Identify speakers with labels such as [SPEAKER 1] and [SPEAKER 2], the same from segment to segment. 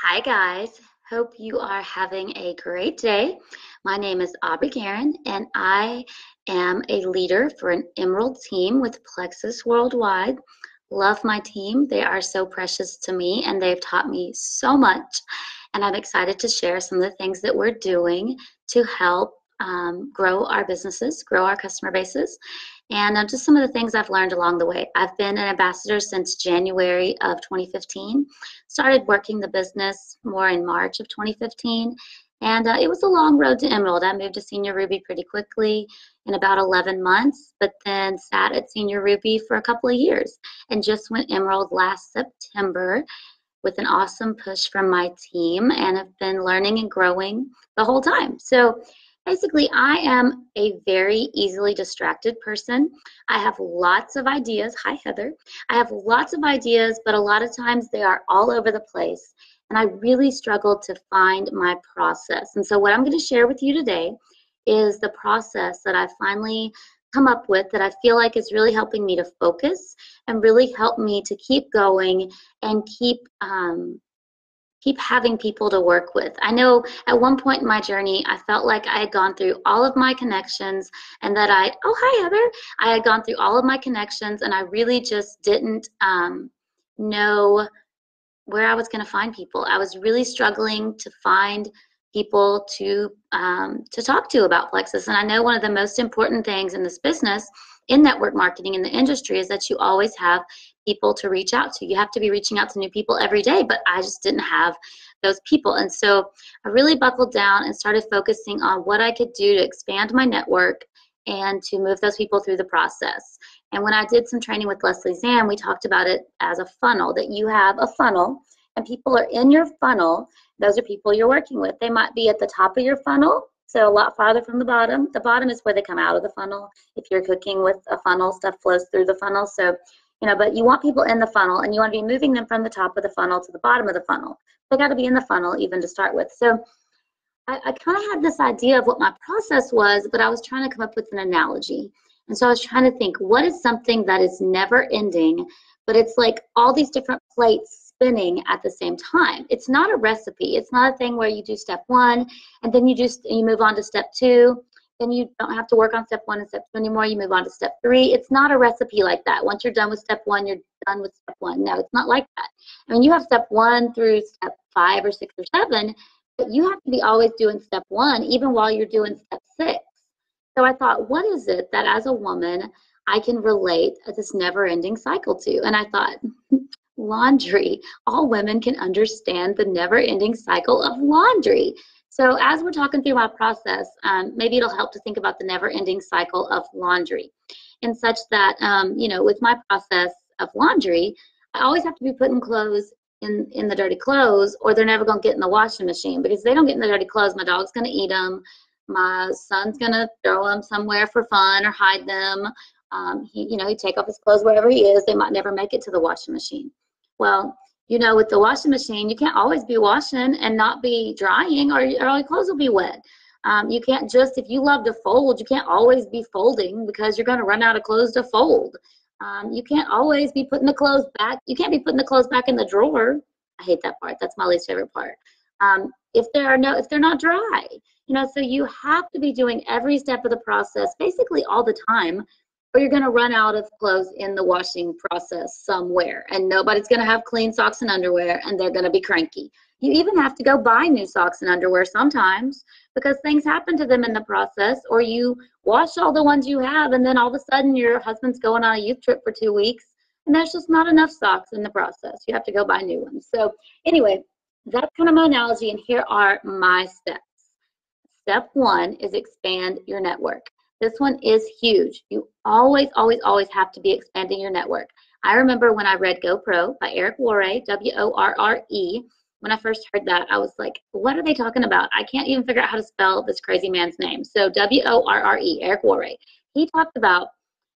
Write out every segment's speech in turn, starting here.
[SPEAKER 1] Hi, guys. Hope you are having a great day. My name is Aubrey Guerin, and I am a leader for an Emerald team with Plexus Worldwide. Love my team. They are so precious to me, and they've taught me so much. And I'm excited to share some of the things that we're doing to help grow our businesses, grow our customer bases, and just some of the things I've learned along the way. I've been an ambassador since January of 2015. Started working the business more in March of 2015. And it was a long road to Emerald. I moved to Senior Ruby pretty quickly in about 11 months, but then sat at Senior Ruby for a couple of years and just went Emerald last September with an awesome push from my team, and have been learning and growing the whole time. So basically, I am a very easily distracted person. I have lots of ideas. Hi, Heather. I have lots of ideas, but a lot of times they are all over the place. And I really struggle to find my process. And so what I'm going to share with you today is the process that I finally come up with that I feel like is really helping me to focus and really help me to keep going and keep having people to work with. I know at one point in my journey, I felt like I had gone through all of my connections and that oh, hi, Heather. I had gone through all of my connections and I really just didn't know where I was going to find people. I was really struggling to find people to talk to about Plexus. And I know one of the most important things in this business, in network marketing in the industry, is that you always have people to reach out to. You have to be reaching out to new people every day, but I just didn't have those people. And so I really buckled down and started focusing on what I could do to expand my network and to move those people through the process. And when I did some training with Leslie Zan, we talked about it as a funnel, that you have a funnel and people are in your funnel. Those are people you're working with. They might be at the top of your funnel, so a lot farther from the bottom. The bottom is where they come out of the funnel. If you're cooking with a funnel, stuff flows through the funnel. So, but you want people in the funnel, and you want to be moving them from the top of the funnel to the bottom of the funnel. They got to be in the funnel even to start with. So I kind of had this idea of what my process was, but I was trying to come up with an analogy. And so I was trying to think, what is something that is never ending, but it's like all these different plates spinning at the same time. It's not a recipe. It's not a thing where you do step one and then you move on to step two. Then you don't have to work on step one and step two anymore. You move on to step three. It's not a recipe like that. Once you're done with step one, you're done with step one. No, it's not like that. I mean, you have step one through step 5 or 6 or 7, but you have to be always doing step one, even while you're doing step 6. So I thought, what is it that as a woman I can relate this never-ending cycle to? And I thought, laundry. All women can understand the never-ending cycle of laundry. So as we're talking through my process, maybe it'll help to think about the never-ending cycle of laundry, in such that, with my process of laundry, I always have to be putting clothes in the dirty clothes, or they're never going to get in the washing machine, because if they don't get in the dirty clothes, my dog's going to eat them. My son's going to throw them somewhere for fun or hide them. He'd take off his clothes wherever he is. They might never make it to the washing machine. Well, with the washing machine, you can't always be washing and not be drying, or all your clothes will be wet. You can't just, if you love to fold, you can't always be folding, because you're going to run out of clothes to fold. You can't always be putting the clothes back. You can't be putting the clothes back in the drawer. I hate that part. That's my least favorite part. If they're not dry, so you have to be doing every step of the process basically all the time, or you're going to run out of clothes in the washing process somewhere, and nobody's going to have clean socks and underwear, and they're going to be cranky. You even have to go buy new socks and underwear sometimes, because things happen to them in the process, or you wash all the ones you have, and then all of a sudden your husband's going on a youth trip for 2 weeks, and there's just not enough socks in the process. You have to go buy new ones. So anyway, that's kind of my analogy, and here are my steps. Step 1 is expand your network. This one is huge. You always, always, always have to be expanding your network. I remember when I read GoPro by Eric Worre, W-O-R-R-E. When I first heard that, I was like, what are they talking about? I can't even figure out how to spell this crazy man's name. So W-O-R-R-E, Eric Worre. He talked about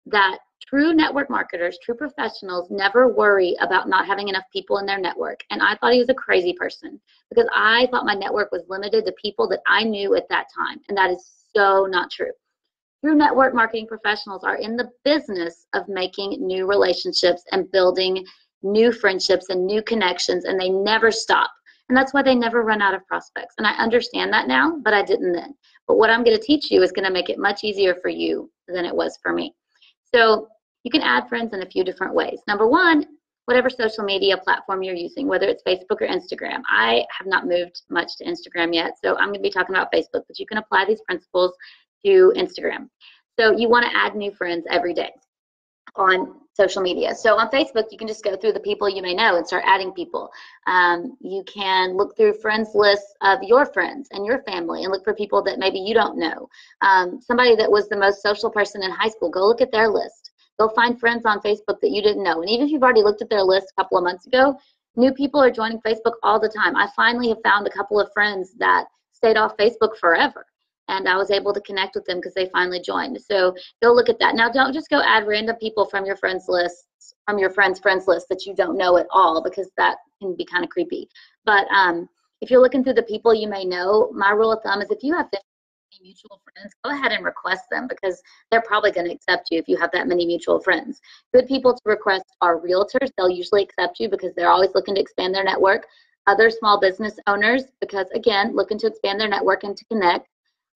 [SPEAKER 1] that true network marketers, true professionals, never worry about not having enough people in their network. And I thought he was a crazy person, because I thought my network was limited to people that I knew at that time. And that is so not true. True network marketing professionals are in the business of making new relationships and building new friendships and new connections, and they never stop. And that's why they never run out of prospects. And I understand that now, but I didn't then. But what I'm going to teach you is going to make it much easier for you than it was for me. So you can add friends in a few different ways. Number one, whatever social media platform you're using, whether it's Facebook or Instagram. I have not moved much to Instagram yet, so I'm going to be talking about Facebook, but you can apply these principles to Instagram. So you want to add new friends every day on social media. So on Facebook, you can just go through the people you may know and start adding people. You can look through friends lists of your friends and your family and look for people that maybe you don't know. Somebody that was the most social person in high school, go look at their list. Go find friends on Facebook that you didn't know. And even if you've already looked at their list a couple of months ago, new people are joining Facebook all the time. I finally have found a couple of friends that stayed off Facebook forever. And I was able to connect with them because they finally joined. So go look at that. Now, don't just go add random people from your friends list, from your friends' list that you don't know at all, because that can be kind of creepy. But if you're looking through the people you may know, my rule of thumb is if you have 50 mutual friends, go ahead and request them, because they're probably going to accept you if you have that many mutual friends. Good people to request are realtors. They'll usually accept you because they're always looking to expand their network. Other small business owners, because again, looking to expand their network and to connect.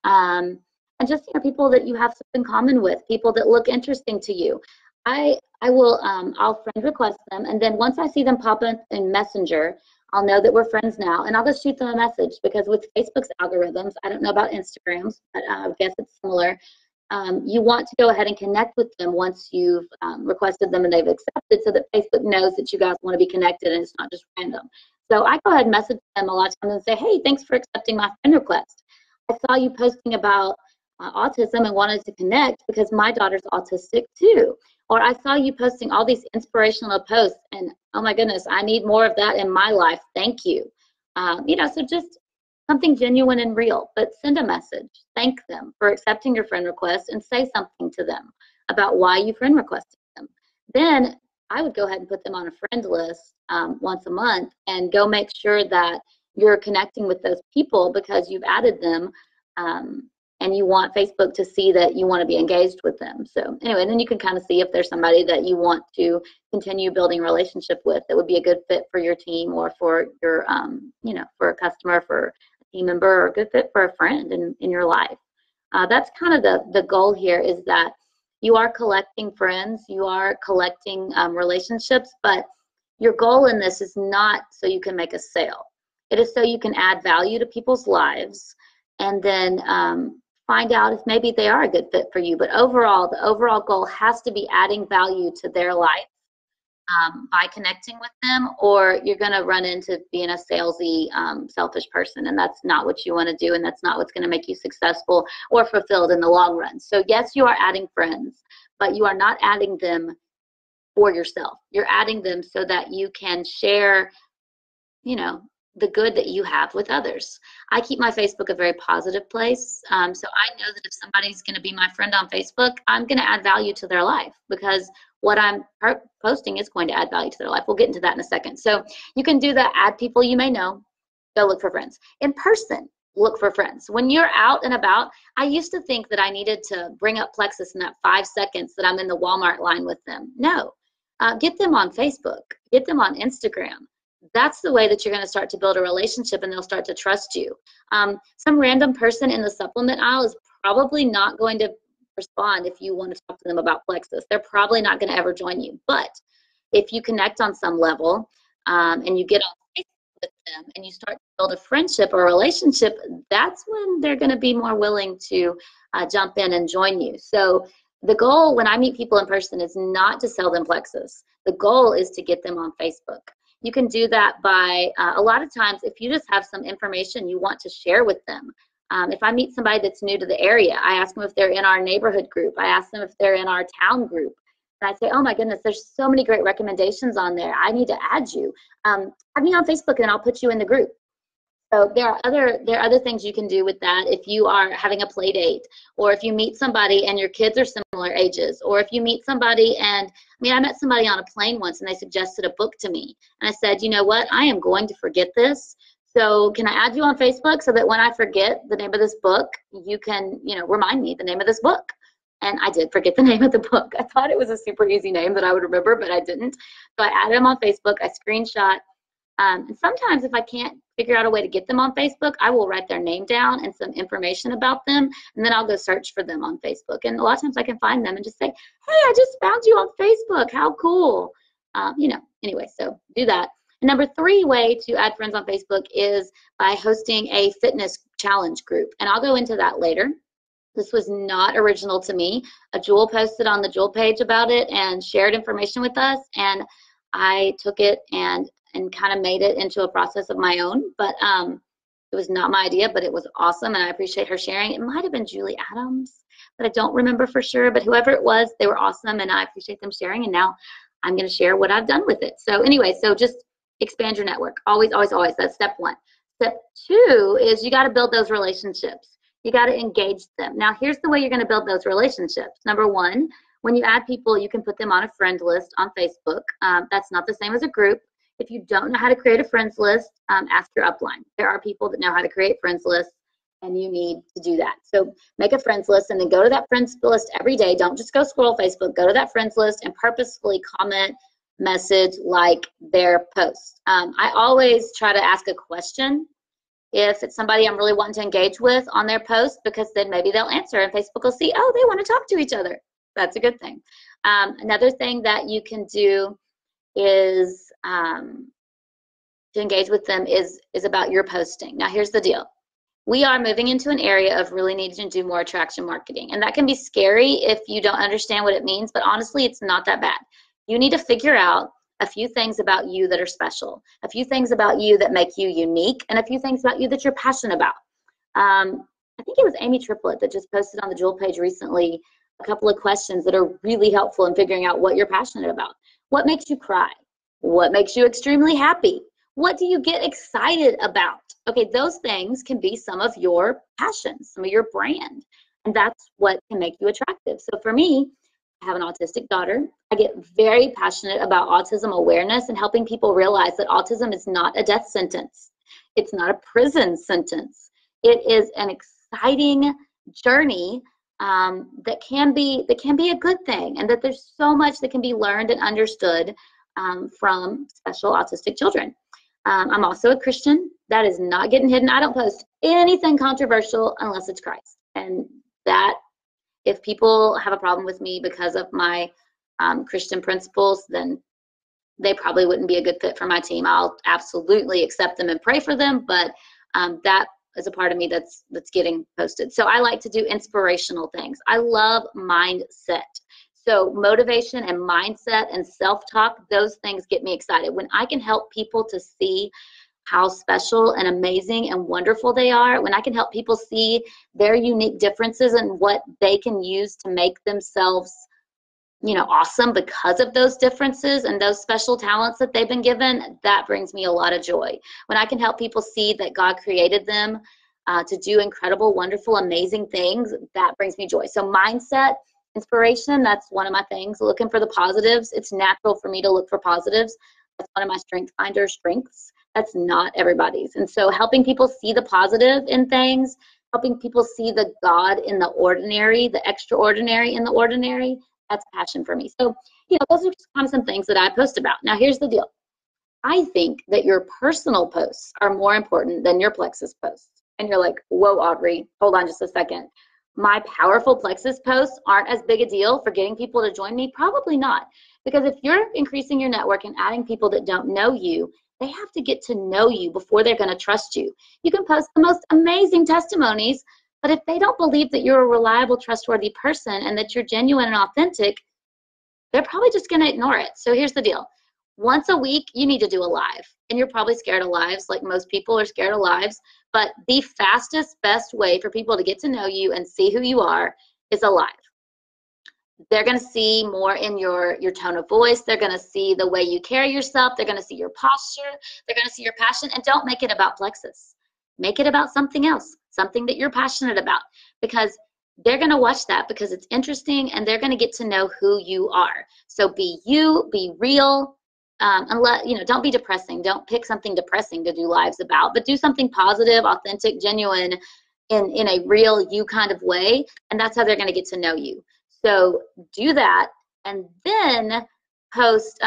[SPEAKER 1] And just people that you have something in common with, people that look interesting to you. I'll friend request them, and then once I see them pop up in Messenger, I'll know that we're friends now, and I'll just shoot them a message, because with Facebook's algorithms, I don't know about Instagram's, but I guess it's similar. You want to go ahead and connect with them once you've requested them and they've accepted, so that Facebook knows that you guys want to be connected and it's not just random. So I go ahead and message them a lot of times and say, hey, thanks for accepting my friend request. I saw you posting about autism and wanted to connect because my daughter's autistic too. Or I saw you posting all these inspirational posts, and oh my goodness, I need more of that in my life. Thank you. So just something genuine and real, but send a message. Thank them for accepting your friend request and say something to them about why you friend requested them. Then I would go ahead and put them on a friend list once a month and go make sure that you're connecting with those people because you've added them, and you want Facebook to see that you want to be engaged with them. So anyway, then you can kind of see if there's somebody that you want to continue building a relationship with that would be a good fit for your team, or for your, for a customer, for a team member, or a good fit for a friend in your life. That's kind of the goal here, is that you are collecting friends, you are collecting relationships, but your goal in this is not so you can make a sale. It is so you can add value to people's lives, and then find out if maybe they are a good fit for you. But overall, the overall goal has to be adding value to their life by connecting with them, or you're going to run into being a salesy, selfish person, and that's not what you want to do, and that's not what's going to make you successful or fulfilled in the long run. So yes, you are adding friends, but you are not adding them for yourself. You're adding them so that you can share, the good that you have with others. I keep my Facebook a very positive place. So I know that if somebody's going to be my friend on Facebook, I'm going to add value to their life, because what I'm posting is going to add value to their life. We'll get into that in a second. So you can do that. Add people you may know. Go look for friends. In person, look for friends. When you're out and about, I used to think that I needed to bring up Plexus in that 5 seconds that I'm in the Walmart line with them. No. Get them on Facebook. Get them on Instagram. That's the way that you're going to start to build a relationship, and they'll start to trust you. Some random person in the supplement aisle is probably not going to respond if you want to talk to them about Plexus. They're probably not going to ever join you. But if you connect on some level and you get on Facebook with them and you start to build a friendship or a relationship, that's when they're going to be more willing to jump in and join you. So the goal when I meet people in person is not to sell them Plexus. The goal is to get them on Facebook. You can do that by, a lot of times, if you just have some information you want to share with them. If I meet somebody that's new to the area, I ask them if they're in our neighborhood group. I ask them if they're in our town group. And I say, oh my goodness, there's so many great recommendations on there. I need to add you. Add me on Facebook and I'll put you in the group. So there are other things you can do with that if you are having a play date, or if you meet somebody and your kids are similar ages, or if you meet somebody and, I met somebody on a plane once and they suggested a book to me. And I said, you know what, I am going to forget this. So can I add you on Facebook so that when I forget the name of this book, you can, remind me the name of this book? And I did forget the name of the book. I thought it was a super easy name that I would remember, but I didn't. So I added him on Facebook. I screenshot And sometimes if I can't figure out a way to get them on Facebook, I will write their name down and some information about them, and then I'll go search for them on Facebook. And a lot of times I can find them and just say, hey, I just found you on Facebook. How cool. Anyway, so do that. And number 3 way to add friends on Facebook is by hosting a fitness challenge group. And I'll go into that later. This was not original to me. A Jewel posted on the Jewel page about it and shared information with us, and I took it and kind of made it into a process of my own. But it was not my idea, but it was awesome, and I appreciate her sharing. It might have been Julie Adams, but I don't remember for sure. But whoever it was, they were awesome, and I appreciate them sharing. And now I'm going to share what I've done with it. So anyway, so just expand your network. Always, always, always. That's step 1. Step 2 is you got to build those relationships. You got to engage them. Now, here's the way you're going to build those relationships. Number 1, when you add people, you can put them on a friend list on Facebook. That's not the same as a group. If you don't know how to create a friends list, ask your upline. There are people that know how to create friends lists, and you need to do that. So make a friends list and then go to that friends list every day. Don't just go scroll Facebook. Go to that friends list and purposefully comment, message, like their post. I always try to ask a question if it's somebody I'm really wanting to engage with on their post, because then maybe they'll answer and Facebook will see, oh, they want to talk to each other. That's a good thing. Another thing that you can do is to engage with them is about your posting. Now, here's the deal. We are moving into an area of really needing to do more attraction marketing, and that can be scary if you don't understand what it means, but honestly, it's not that bad. You need to figure out a few things about you that are special, a few things about you that make you unique, and a few things about you that you're passionate about. I think it was Amy Triplett that just posted on the Jewel page recently a couple of questions that are really helpful in figuring out what you're passionate about. What makes you cry? What makes you extremely happy? What do you get excited about? Okay, those things can be some of your passions, some of your brand, and that's what can make you attractive. So for me, I have an autistic daughter. I get very passionate about autism awareness and helping people realize that autism is not a death sentence. It's not a prison sentence. It is an exciting journey that can be a good thing, and that there's so much that can be learned and understood from special autistic children. I'm also a Christian. That is not getting hidden. I don't post anything controversial unless it's Christ. And that, if people have a problem with me because of my Christian principles, then they probably wouldn't be a good fit for my team. I'll absolutely accept them and pray for them, but that is a part of me that's getting posted. So I like to do inspirational things. I love mindset. So motivation and mindset and self-talk, those things get me excited. When I can help people to see how special and amazing and wonderful they are, when I can help people see their unique differences and what they can use to make themselves, awesome because of those differences and those special talents that they've been given, that brings me a lot of joy. When I can help people see that God created them to do incredible, wonderful, amazing things, that brings me joy. So mindset, inspiration, that's one of my things. Looking for the positives. It's natural for me to look for positives. That's one of my Strength Finder strengths. That's not everybody's. And so helping people see the positive in things, helping people see the God in the ordinary, the extraordinary in the ordinary, that's a passion for me. So, those are just kind of some things that I post about. Now, here's the deal. I think that your personal posts are more important than your Plexus posts. And you're like, whoa, Audrey, hold on just a second. My powerful Plexus posts aren't as big a deal for getting people to join me? Probably not. Because if you're increasing your network and adding people that don't know you, they have to get to know you before they're going to trust you. You can post the most amazing testimonies, but if they don't believe that you're a reliable, trustworthy person and that you're genuine and authentic, they're probably just going to ignore it. So here's the deal. Once a week, you need to do a live. And you're probably scared of lives, like most people are scared of lives. But the fastest, best way for people to get to know you and see who you are is a live. They're going to see more in your tone of voice. They're going to see the way you carry yourself. They're going to see your posture. They're going to see your passion. And don't make it about Plexus. Make it about something else, something that you're passionate about, because they're going to watch that because it's interesting and they're going to get to know who you are. So be you, be real. Don't be depressing. Don't pick something depressing to do lives about, but do something positive, authentic, genuine in a real you kind of way. And that's how they're going to get to know you. So do that, and then post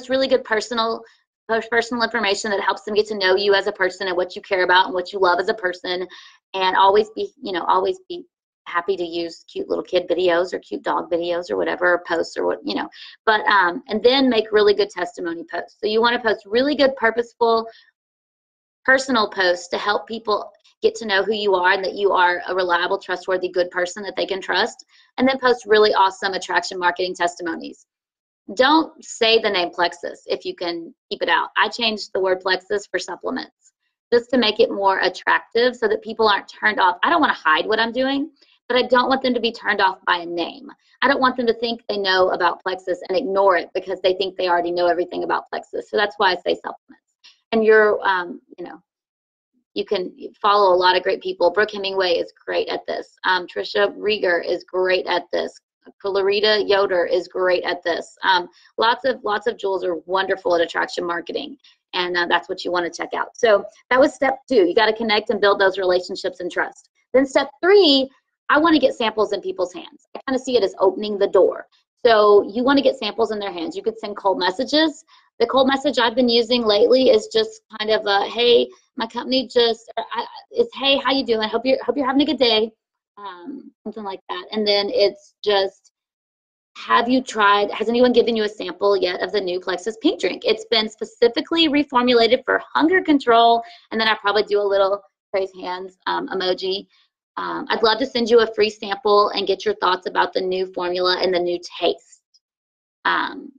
[SPEAKER 1] really good personal post personal information that helps them get to know you as a person and what you care about and what you love as a person. And always be, always be happy to use cute little kid videos or cute dog videos or whatever, or posts or what. But and then make really good testimony posts. So you want to post really good, purposeful, personal posts to help people get to know who you are and that you are a reliable, trustworthy, good person that they can trust. And then post really awesome attraction marketing testimonies. Don't say the name Plexus if you can keep it out. I changed the word Plexus for supplements just to make it more attractive so that people aren't turned off. I don't want to hide what I'm doing, but I don't want them to be turned off by a name. I don't want them to think they know about Plexus and ignore it because they think they already know everything about Plexus. So that's why I say supplements. And you're, you can follow a lot of great people. Brooke Hemingway is great at this. Trisha Rieger is great at this. Clarita Yoder is great at this. Lots of jewels are wonderful at attraction marketing, and that's what you want to check out. So that was step 2. You got to connect and build those relationships and trust. Then step 3, I want to get samples in people's hands. I kind of see it as opening the door. So you want to get samples in their hands. You could send cold messages. The cold message I've been using lately is just kind of a, hey, my company just, it's, hey, how you doing? Hope you're having a good day. Something like that. And then it's just, has anyone given you a sample yet of the new Plexus Pink Drink? It's been specifically reformulated for hunger control. And then I probably do a little praise hands emoji. I'd love to send you a free sample and get your thoughts about the new formula and the new taste. And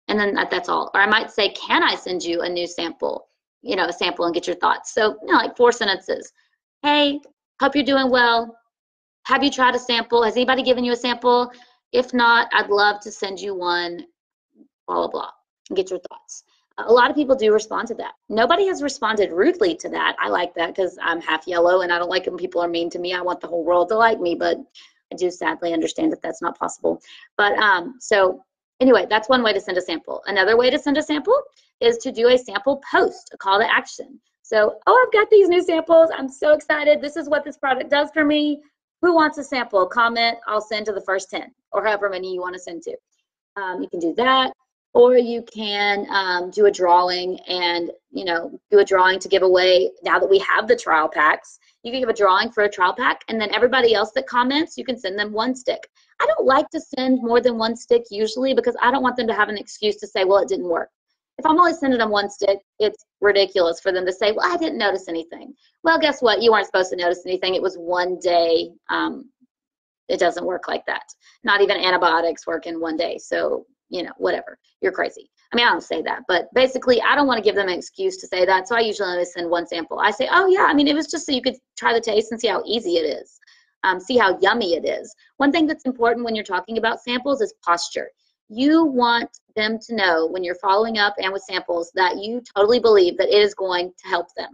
[SPEAKER 1] then that's all. Or I might say, can I send you a new sample, a sample and get your thoughts? So, like 4 sentences. Hey, hope you're doing well. Have you tried a sample? Has anybody given you a sample? If not, I'd love to send you one, blah, blah, blah, and get your thoughts. A lot of people do respond to that. Nobody has responded rudely to that. I like that because I'm half yellow and I don't like when people are mean to me. I want the whole world to like me, but I do sadly understand that that's not possible. But so anyway, that's one way to send a sample. Another way to send a sample is to do a sample post, a call to action. So, I've got these new samples. I'm so excited. This is what this product does for me. Who wants a sample? Comment. I'll send to the first 10 or however many you want to send to. You can do that. Or you can do a drawing and, do a drawing to give away. Now that we have the trial packs, you can give a drawing for a trial pack, and then everybody else that comments, you can send them 1 stick. I don't like to send more than 1 stick usually because I don't want them to have an excuse to say, well, it didn't work. If I'm only sending them 1 stick, it's ridiculous for them to say, well, I didn't notice anything. Well, guess what? You weren't supposed to notice anything. It was 1 day. It doesn't work like that. Not even antibiotics work in 1 day. So, whatever. You're crazy. I mean, I don't say that, but basically I don't want to give them an excuse to say that. So I usually only send 1 sample. I say, oh yeah, I mean, it was just so you could try the taste and see how easy it is. See how yummy it is. One thing that's important when you're talking about samples is posture. You want them to know when you're following up and with samples that you totally believe that it is going to help them.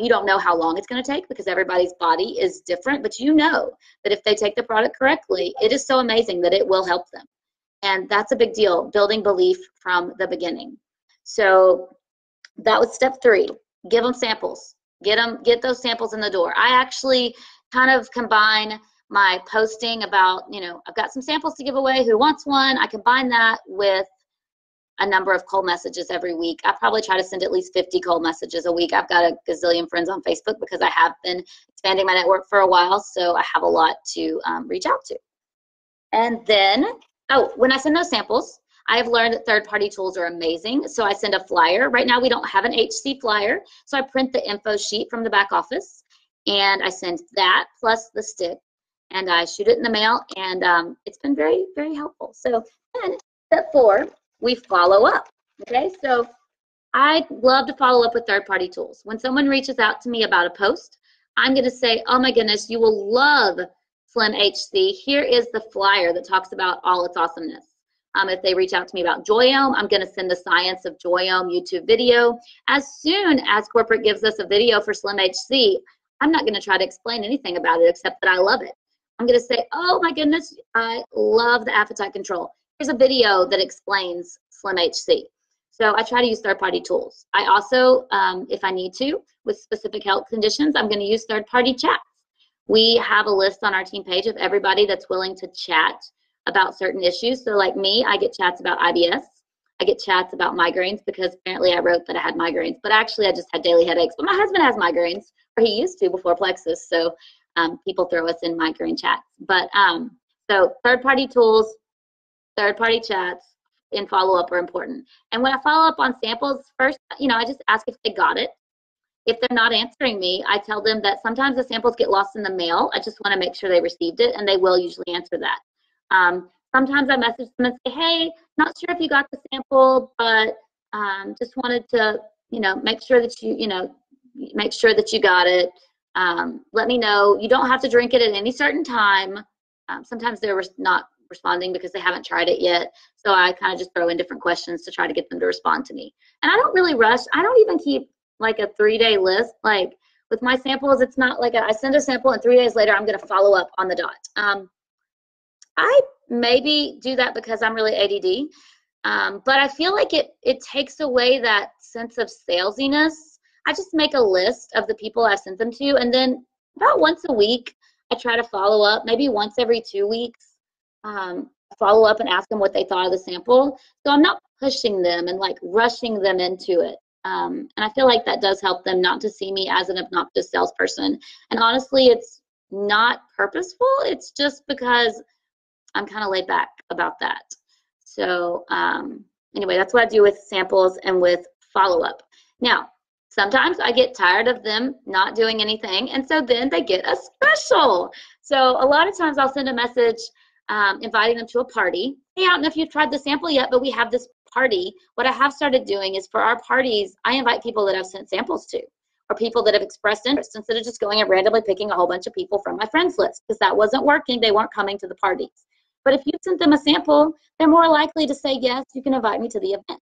[SPEAKER 1] You don't know how long it's going to take because everybody's body is different, but you know that if they take the product correctly, it is so amazing that it will help them. And that's a big deal, building belief from the beginning. So that was step 3. Give them samples. Get those samples in the door. I actually kind of combine my posting about, I've got some samples to give away. Who wants one? I combine that with a number of cold messages every week. I probably try to send at least 50 cold messages a week. I've got a gazillion friends on Facebook because I have been expanding my network for a while, so I have a lot to reach out to. And then, when I send those samples, I have learned that third-party tools are amazing, so I send a flyer. Right now, we don't have an HC flyer, so I print the info sheet from the back office, and I send that plus the stick, and I shoot it in the mail, and it's been very, very helpful. So then, step 4, we follow up, okay? So I love to follow up with third-party tools. When someone reaches out to me about a post, I'm going to say, oh my goodness, you will love Slim HC. Here is the flyer that talks about all its awesomeness. If they reach out to me about Joyome, I'm going to send the Science of Joyome YouTube video. As soon as corporate gives us a video for Slim HC, I'm not going to try to explain anything about it except that I love it. I'm going to say, oh my goodness, I love the appetite control. Here's a video that explains Slim HC. So I try to use third-party tools. I also, if I need to, with specific health conditions, I'm going to use third-party chats. We have a list on our team page of everybody that's willing to chat about certain issues. So like me, I get chats about IBS. I get chats about migraines because apparently I wrote that I had migraines, but actually I just had daily headaches. But my husband has migraines, or he used to before Plexus, so people throw us in migraine chats. But so third-party tools, third-party chats, and follow-up are important. And when I follow up on samples, first, I just ask if they got it. If they're not answering me, I tell them that sometimes the samples get lost in the mail. I just want to make sure they received it, and they will usually answer that. Sometimes I message them and say, hey, not sure if you got the sample, but just wanted to, make sure that you got it. Let me know. You don't have to drink it at any certain time. Sometimes they're not responding because they haven't tried it yet. So I kind of just throw in different questions to try to get them to respond to me. And I don't really rush. I don't even keep like a 3-day list. Like with my samples, it's not like I send a sample and 3 days later I'm going to follow up on the dot. I maybe do that because I'm really ADD, but I feel like it takes away that sense of salesiness. I just make a list of the people I've sent them to, and then about once a week I try to follow up, maybe once every 2 weeks, follow up and ask them what they thought of the sample. So I'm not pushing them and like rushing them into it. And I feel like that does help them not to see me as an obnoxious salesperson. And honestly, it's not purposeful. It's just because I'm kind of laid back about that. So anyway, that's what I do with samples and with follow-up. Now, sometimes I get tired of them not doing anything, and so then they get a special. So a lot of times I'll send a message inviting them to a party. Hey, I don't know if you've tried the sample yet, but we have this party. What I have started doing is for our parties, I invite people that I've sent samples to, or people that have expressed interest, instead of just going and randomly picking a whole bunch of people from my friends list, because that wasn't working. They weren't coming to the parties. But if you sent them a sample, they're more likely to say, yes, you can invite me to the event.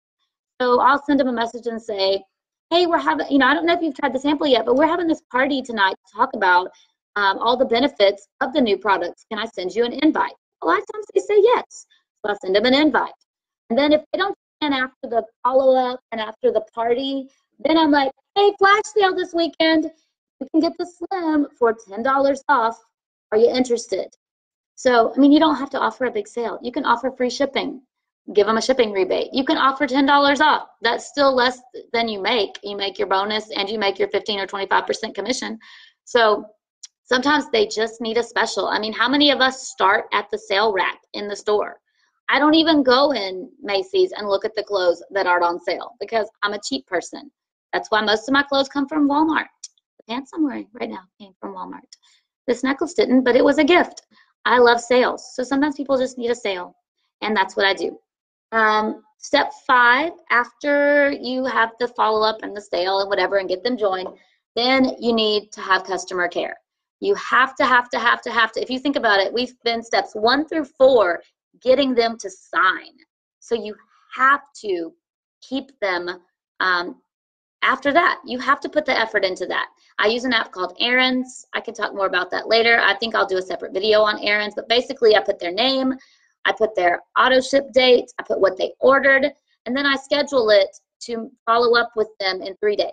[SPEAKER 1] So I'll send them a message and say, hey, we're having, I don't know if you've tried the sample yet, but we're having this party tonight to talk about all the benefits of the new products. Can I send you an invite? A lot of times they say yes. So I'll send them an invite. And then if they don't send after the follow-up and after the party, then I'm like, hey, flash sale this weekend. You can get the Slim for $10 off. Are you interested? So, you don't have to offer a big sale. You can offer free shipping. Give them a shipping rebate. You can offer $10 off. That's still less than you make. You make your bonus and you make your 15 or 25% commission. So sometimes they just need a special. How many of us start at the sale rack in the store? I don't even go in Macy's and look at the clothes that aren't on sale because I'm a cheap person. That's why most of my clothes come from Walmart. The pants I'm wearing right now came from Walmart. This necklace didn't, but it was a gift. I love sales. So sometimes people just need a sale, and that's what I do. Step 5, after you have the follow-up and the sale and whatever and get them joined, then you need to have customer care. You have to, if you think about it, we've been steps 1 through 4 getting them to sign. So you have to keep them after that. You have to put the effort into that. I use an app called Errands. I can talk more about that later. I think I'll do a separate video on Errands, but basically I put their name, I put their auto ship date, I put what they ordered, and then I schedule it to follow up with them in 3 days.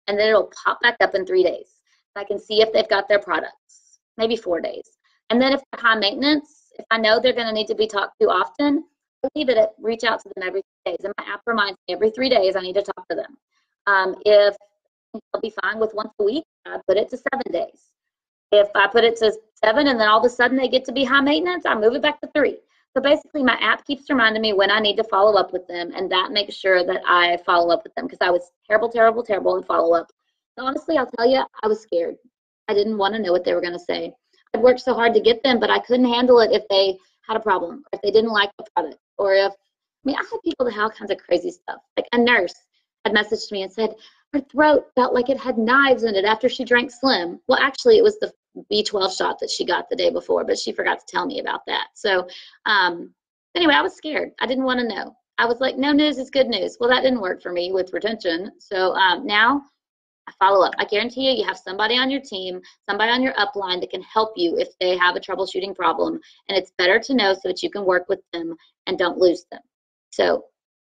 [SPEAKER 1] And then it'll pop back up in 3 days. I can see if they've got their products, maybe 4 days. And then if they're high maintenance, if I know they're gonna need to be talked to often, I leave it at reach out to them every 3 days. And my app reminds me every 3 days I need to talk to them. If I'll be fine with once a week, I put it to 7 days. If I put it to 7 and then all of a sudden they get to be high maintenance, I move it back to 3. So basically my app keeps reminding me when I need to follow up with them, and that makes sure that I follow up with them because I was terrible in follow up. And honestly, I'll tell you, I was scared. I didn't want to know what they were going to say. I'd worked so hard to get them, but I couldn't handle it if they had a problem, or if they didn't like the product, or if, I had people that had all kinds of crazy stuff. Like a nurse had messaged me and said her throat felt like it had knives in it after she drank Slim. Well, actually, it was the B12 shot that she got the day before, but she forgot to tell me about that. So anyway, I was scared. I didn't want to know. I was like, no news is good news. Well, that didn't work for me with retention. So now I follow up. I guarantee you, you have somebody on your team, somebody on your upline that can help you if they have a troubleshooting problem. And it's better to know so that you can work with them and don't lose them. So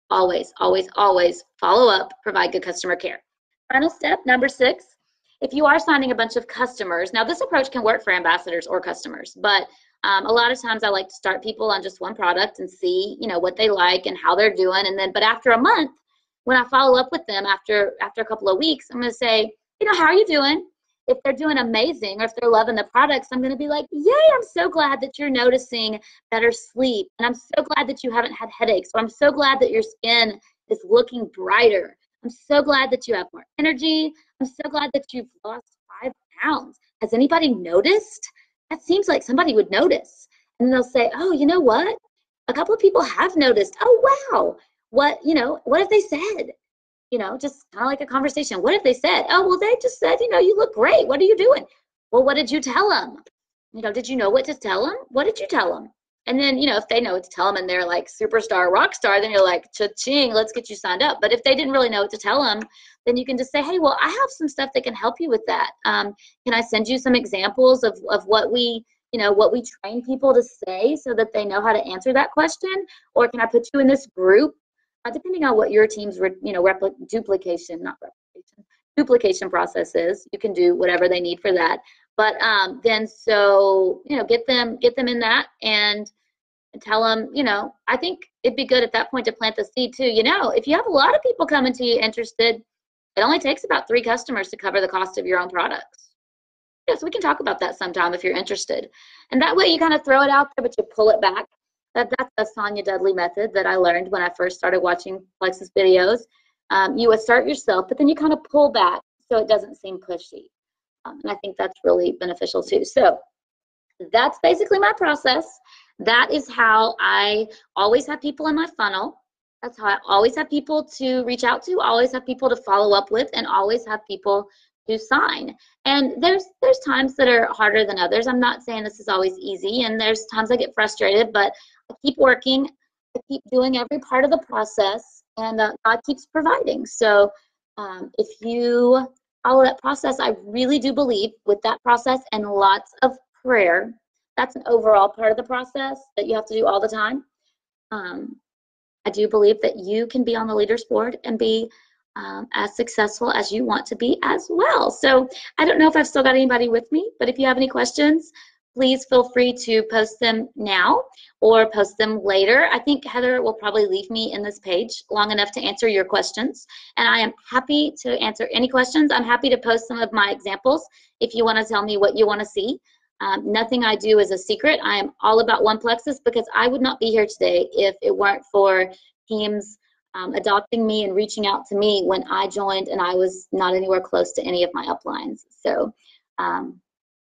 [SPEAKER 1] always follow up, provide good customer care. Final step, number 6, if you are signing a bunch of customers, now this approach can work for ambassadors or customers, but A lot of times I like to start people on just one product and see, what they like and how they're doing. And then, but after a month, when I follow up with them after a couple of weeks, I'm going to say, how are you doing? If they're doing amazing or if they're loving the products, I'm going to be like, yay, I'm so glad that you're noticing better sleep. And I'm so glad that you haven't had headaches. Or I'm so glad that your skin is looking brighter. I'm so glad that you have more energy. I'm so glad that you've lost 5 pounds. Has anybody noticed? That seems like somebody would notice. And they'll say, oh, you know what? A couple of people have noticed. Oh, wow. What have they said? Just kind of like a conversation. What have they said? Oh, well, they just said, you look great. What are you doing? Well, what did you tell them? Did you know what to tell them? What did you tell them? And then, if they know what to tell them and they're like superstar, rock star, then you're like, cha-ching, let's get you signed up. But if they didn't really know what to tell them, then you can just say, hey, well, I have some stuff that can help you with that. Can I send you some examples of what we train people to say so that they know how to answer that question? Or can I put you in this group? Depending on what your team's duplication process is, you can do whatever they need for that. But then get them in that and tell them, I think it'd be good at that point to plant the seed too. If you have a lot of people coming to you interested, it only takes about 3 customers to cover the cost of your own products. Yes, we can talk about that sometime if you're interested. And that way you kind of throw it out there, but you pull it back. That's the Sonia Dudley method that I learned when I first started watching Plexus videos. You assert yourself, but then you kind of pull back so it doesn't seem pushy. And I think that's really beneficial too. So that's basically my process. That is how I always have people in my funnel. That's how I always have people to reach out to, always have people to follow up with, and always have people to sign. And there's times that are harder than others. I'm not saying this is always easy, and there's times I get frustrated, but I keep working, I keep doing every part of the process, and God keeps providing. So if you follow that process, I really do believe with that process and lots of prayer, that's an overall part of the process that you have to do all the time. I do believe that you can be on the leaders board and be as successful as you want to be as well. So I don't know if I've still got anybody with me, but if you have any questions, please feel free to post them now or post them later. I think Heather will probably leave me in this page long enough to answer your questions. And I am happy to answer any questions. I'm happy to post some of my examples if you want to tell me what you want to see. Nothing I do is a secret. I am all about One Plexus because I would not be here today if it weren't for teams adopting me and reaching out to me when I joined and I was not anywhere close to any of my uplines. So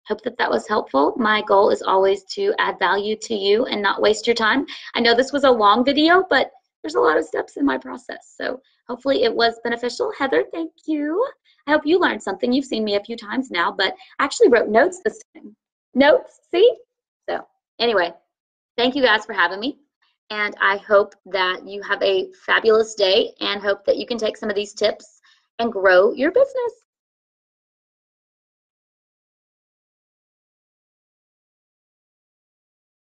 [SPEAKER 1] hope that was helpful. My goal is always to add value to you and not waste your time. I know this was a long video, but there's a lot of steps in my process. So hopefully it was beneficial. Heather, thank you. I hope you learned something. You've seen me a few times now, but I actually wrote notes this time. Notes, see? So anyway, thank you guys for having me. And I hope that you have a fabulous day and hope that you can take some of these tips and grow your business.